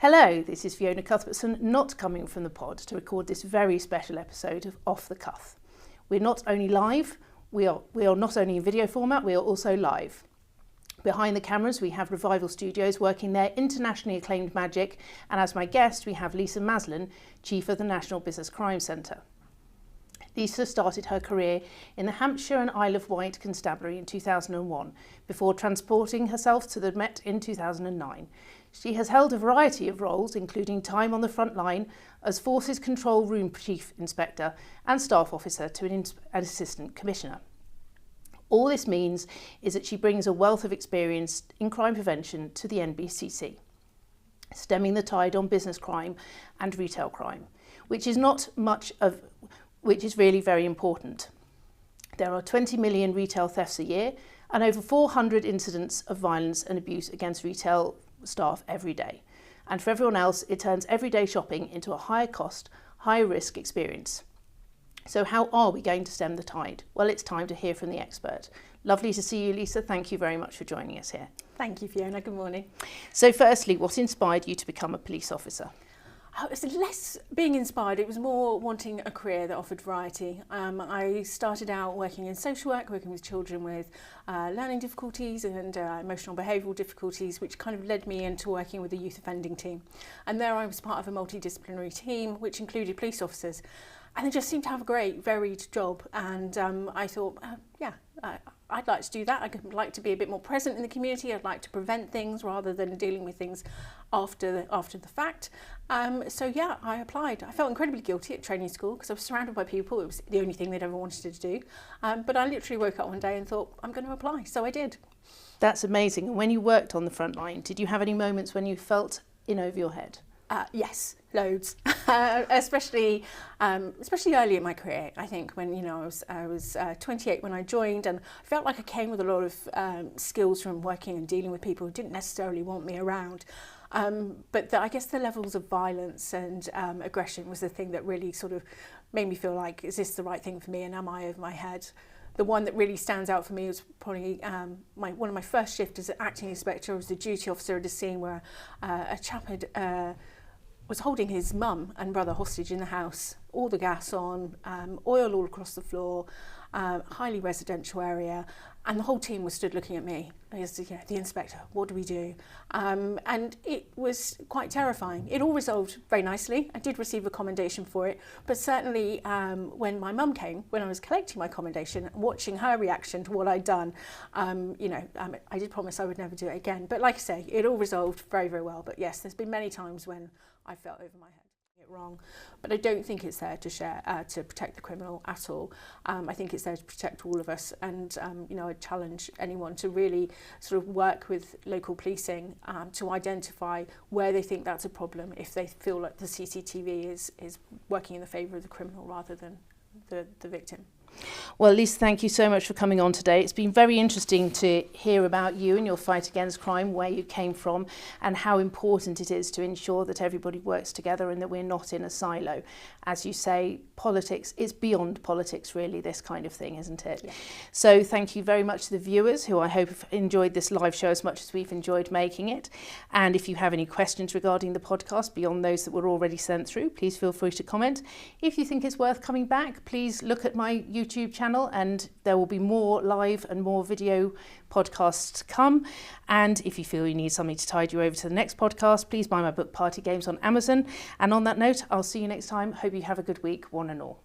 Hello, this is Fiona Cuthbertson, not coming from the pod to record this very special episode of Off the Cuth. We're not only live, we are not only in video format, we are also live. Behind the cameras we have Revival Studios working their internationally acclaimed magic, and as my guest we have Lisa Maslin, Chief of the National Business Crime Centre. Lisa started her career in the Hampshire and Isle of Wight Constabulary in 2001, before transporting herself to the Met in 2009. She has held a variety of roles, including time on the front line as Forces Control Room Chief Inspector and Staff Officer to an Assistant Commissioner. All this means is that she brings a wealth of experience in crime prevention to the NBCC, stemming the tide on business crime and retail crime, which is really very important. There are 20 million retail thefts a year and over 400 incidents of violence and abuse against retail staff every day. And for everyone else, it turns everyday shopping into a higher cost, higher risk experience. So how are we going to stem the tide? Well, it's time to hear from the expert. Lovely to see you, Lisa. Thank you very much for joining us here. Thank you, Fiona. Good morning. So firstly, what inspired you to become a police officer? It was less being inspired, it was more wanting a career that offered variety. I started out working in social work, working with children with learning difficulties and emotional behavioural difficulties, which kind of led me into working with the youth offending team. And there I was part of a multidisciplinary team, which included police officers. And they just seemed to have a great, varied job. And I thought, I'd like to do that. I'd like to be a bit more present in the community. I'd like to prevent things rather than dealing with things after the fact. So yeah, I applied. I felt incredibly guilty at training school because I was surrounded by people. It was the only thing they'd ever wanted to do. But I literally woke up one day and thought, I'm going to apply. So I did. That's amazing. And when you worked on the front line, did you have any moments when you felt in over your head? Yes, loads, especially early in my career. I think when I was 28 when I joined, and I felt like I came with a lot of skills from working and dealing with people who didn't necessarily want me around. But I guess the levels of violence and aggression was the thing that really sort of made me feel like, is this the right thing for me, and am I over my head? The one that really stands out for me was probably one of my first shifts as an acting inspector. I was the duty officer at a scene where a chap was holding his mum and brother hostage in the house, all the gas on, oil all across the floor, highly residential area, and the whole team was stood looking at me as the inspector. What do we do? And it was quite terrifying. It all resolved very nicely. I did receive a commendation for it, but certainly when my mum came, when I was collecting my commendation and watching her reaction to what I'd done, I did promise I would never do it again. But like I say, it all resolved very, very well. But yes, there's been many times when I felt over my head. Wrong, but I don't think it's there to protect the criminal at all. I think it's there to protect all of us, and I challenge anyone to really sort of work with local policing to identify where they think that's a problem, if they feel like the CCTV is working in the favour of the criminal rather than the victim. Well, Lisa, thank you so much for coming on today. It's been very interesting to hear about you and your fight against crime, where you came from, and how important it is to ensure that everybody works together and that we're not in a silo. As you say, politics is beyond politics, really, this kind of thing, isn't it? Yeah. So thank you very much to the viewers, who I hope have enjoyed this live show as much as we've enjoyed making it. And if you have any questions regarding the podcast beyond those that were already sent through, please feel free to comment. If you think it's worth coming back, please look at my YouTube channel, and there will be more live and more video podcasts to come. And if you feel you need something to tide you over to the next podcast, please buy my book Party Games on Amazon. And on that note, I'll see you next time. Hope you have a good week, one and all.